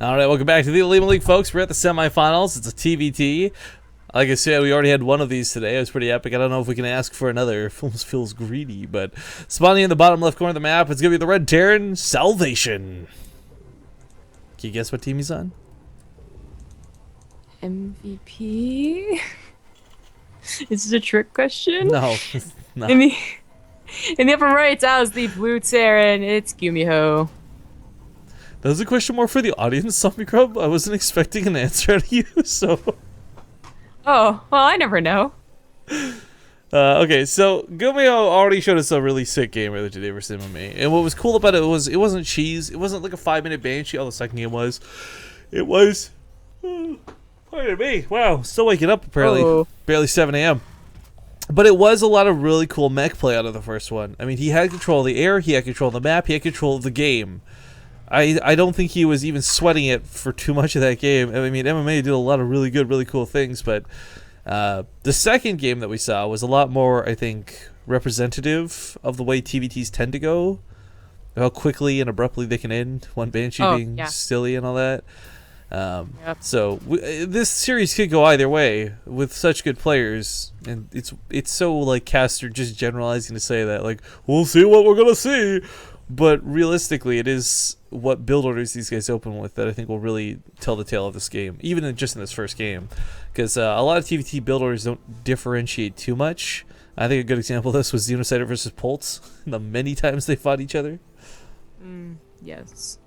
All right, welcome back to the OlimoLeague, folks. We're at the semifinals. It's a TVT. Like I said, we already had one of these today. It was pretty epic. I don't know if we can ask for another. It almost feels greedy, but spawning in the bottom left corner of the map, it's going to be the Red Terran Salvation. Can you guess what team he's on? MVP? Is this a trick question? No. No. In the upper right, as the blue Terran, it's Gumiho. That was a question more for the audience, Zombie Grub. I wasn't expecting an answer out of you, so... Oh, well, I never know. Okay, so Gumiho already showed us a really sick game earlier today versus MMA. And what was cool about it was it wasn't cheese. It wasn't like a 5-minute banshee. Oh, the second game was. It was... pardon me. Wow, still waking up apparently. Oh. Barely 7 a.m. But it was a lot of really cool mech play out of the first one. I mean, he had control of the air, he had control of the map, he had control of the game. I don't think he was even sweating it for too much of that game. I mean, MMA did a lot of really good, really cool things, but the second game that we saw was a lot more, I think, representative of the way TVTs tend to go. How quickly and abruptly they can end, one Banshee being silly and all that. So this series could go either way with such good players, and it's so like Caster just generalizing to say that like we'll see what we're gonna see, but realistically it is what build orders these guys open with that I think will really tell the tale of this game, even just in this first game, because a lot of TVT build orders don't differentiate too much. I think a good example of this was Xenocider versus Pulse, the many times they fought each other. Yes.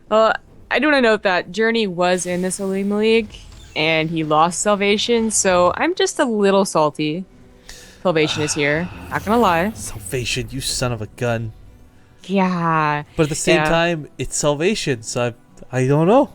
I do want to note that Journey was in this OlimoLeague, and he lost Salvation, so I'm just a little salty. Salvation is here, not gonna lie. Salvation, you son of a gun. Yeah. But at the same time, it's Salvation, so I don't know.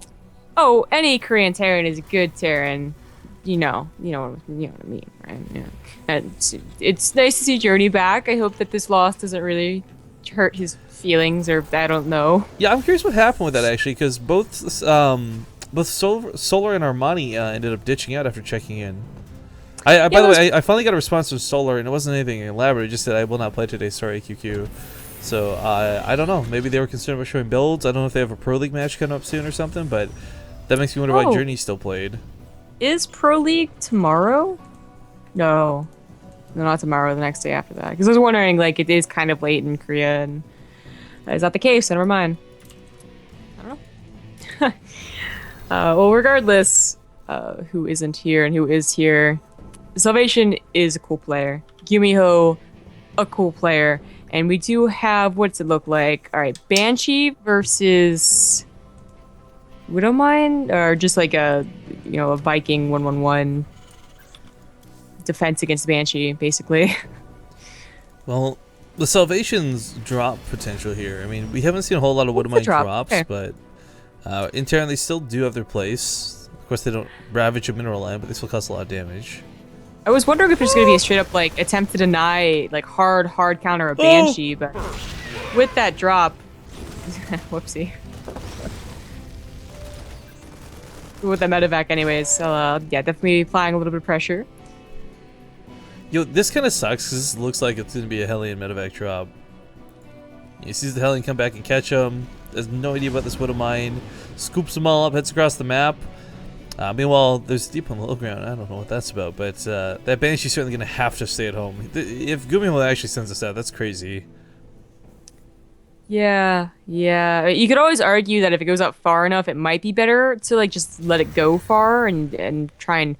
Oh, any Korean Terran is a good Terran. You know what I mean, right? Yeah. And it's nice to see Journey back. I hope that this loss doesn't really hurt his feelings, or I don't know. Yeah, I'm curious what happened with that actually, because both Solar and Armani ended up ditching out after checking in. By the way, I finally got a response from Solar, and it wasn't anything elaborate. It just said I will not play today. Sorry, QQ. So I don't know. Maybe they were concerned about showing builds. I don't know if they have a Pro League match coming up soon or something, but that makes me wonder why Journey still played. Is Pro League tomorrow? No, not tomorrow. The next day after that. Because I was wondering, like, it is kind of late in Korea, and that is not the case. So never mind. I don't know. Well, regardless, who isn't here and who is here, Salvation is a cool player. Gumiho, a cool player. And we do have, what's it look like? All right, Banshee versus Widowmine, or just like a Viking 1-1-1 defense against Banshee, basically. Well, the Salvation's drop potential here. I mean, we haven't seen a whole lot of Widowmine drops, but in Terran they still do have their place. Of course, they don't ravage a mineral line, but they still cause a lot of damage. I was wondering if there's going to be a straight up like attempt to deny like hard counter a Banshee, but with that drop, whoopsie. With the medevac anyways, so yeah, definitely applying a little bit of pressure. Yo, this kind of sucks because this looks like it's going to be a Hellion medevac drop. He sees the Hellion come back and catch him, has no idea about this Widowmine, scoops them all up, heads across the map. Meanwhile, there's deep on the low ground. I don't know what that's about, but that Banshee's certainly going to have to stay at home. If Gumiho actually sends us out, that's crazy. Yeah. You could always argue that if it goes out far enough, it might be better to like just let it go far and try and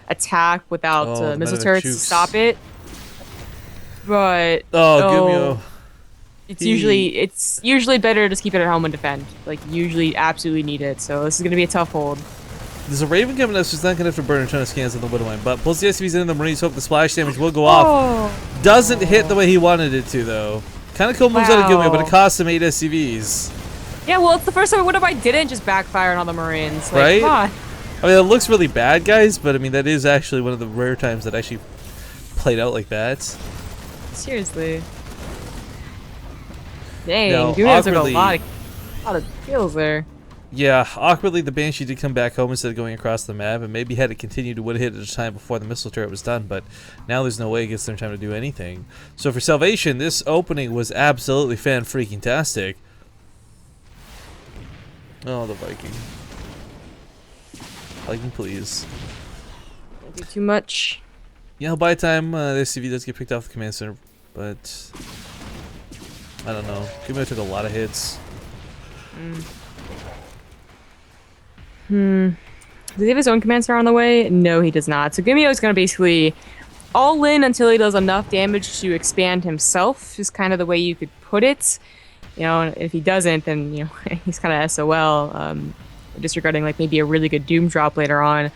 attack without missile turrets to stop it. But Gumiho. It's usually better to just keep it at home and defend. Like usually, absolutely need it. So this is going to be a tough hold. There's a Raven coming up, so he's not going to have to burn a ton of scans on the Widowmine. But pulls the SCVs in the Marines, hope the splash damage will go off. Doesn't hit the way he wanted it to, though. Kind of cool moves out of Gumiho, but it costs him 8 SCVs. Yeah, well, it's the first time I didn't just backfire on all the Marines. Like, right? Come on. I mean, it looks really bad, guys, but I mean, that is actually one of the rare times that actually played out like that. Seriously. Dang, now, Gumiho's took a lot of kills there. Yeah, awkwardly, the Banshee did come back home instead of going across the map, and maybe had to continue to would hit at a time before the missile turret was done, but now there's no way it gets them time to do anything. So for Salvation, this opening was absolutely fan-freaking-tastic. Oh, the Viking. Viking, please. Don't do too much. Yeah, by the time the SCV does get picked off the command center, but I don't know. Gumiho took a lot of hits. Does he have his own command center on the way? No, he does not. So Gumiho is going to basically all in until he does enough damage to expand himself, is kind of the way you could put it. You know, if he doesn't, then, you know, he's kind of SOL, disregarding like maybe a really good Doom drop later on.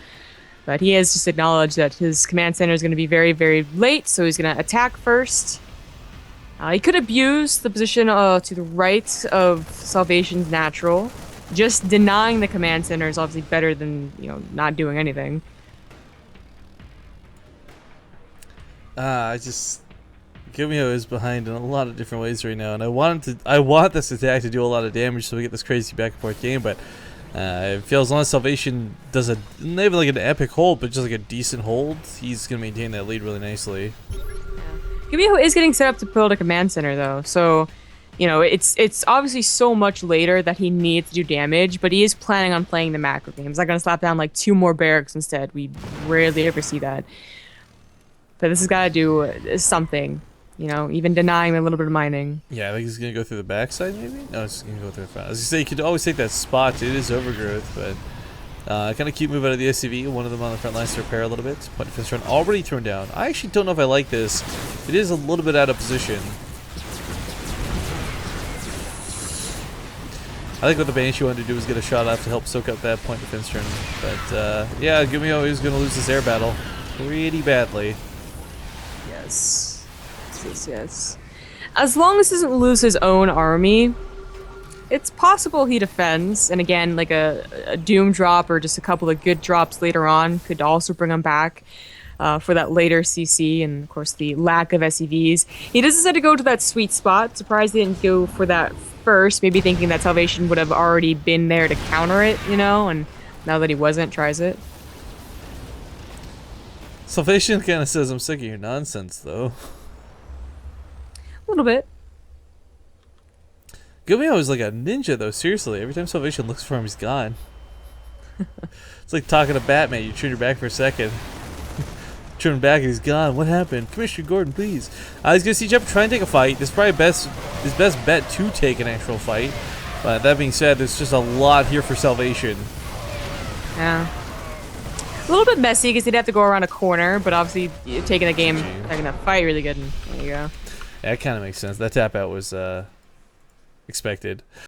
But he has just acknowledged that his command center is going to be very, very late, so he's going to attack first. He could abuse the position to the right of Salvation's natural. Just denying the command center is obviously better than, you know, not doing anything. Gumiho is behind in a lot of different ways right now, and I want this attack to do a lot of damage so we get this crazy back and forth game, but I feel as long as Salvation does not even like an epic hold, but just like a decent hold, he's gonna maintain that lead really nicely. Gumiho is getting set up to build a command center though, so you know it's obviously so much later that he needs to do damage, but he is planning on playing the macro game. He's not gonna slap down like 2 more barracks instead. We rarely ever see that. But this has got to do something, you know, even denying a little bit of mining. Yeah, I think he's going to go through the backside, maybe? No, he's going to go through the front. As you say, you could always take that spot. It is overgrowth, but kind of cute move out of the SCV. One of them on the front lines to repair a little bit. Point defense run already thrown down. I actually don't know if I like this. It is a little bit out of position. I think what the Banshee wanted to do was get a shot off to help soak up that point defense turn. But, yeah, Gumiho is going to lose this air battle pretty badly. Yes. As long as he doesn't lose his own army, it's possible he defends. And again, like a Doom drop or just a couple of good drops later on could also bring him back for that later CC. And of course, the lack of SEVs. He does decide to go to that sweet spot. Surprised he didn't go for that first. Maybe thinking that Salvation would have already been there to counter it, you know. And now that he wasn't, tries it. Salvation kind of says, I'm sick of your nonsense, though. A little bit. Gumiho is like a ninja, though, seriously. Every time Salvation looks for him, he's gone. It's like talking to Batman. You turn your back for a second. Turn back and he's gone. What happened? Commissioner Gordon, please. He's going to siege up and try and take a fight. This is probably his best bet to take an actual fight. But that being said, there's just a lot here for Salvation. Yeah. A little bit messy because he'd have to go around a corner, but obviously taking the fight really good. And there you go. Yeah, that kind of makes sense. That tap out was expected.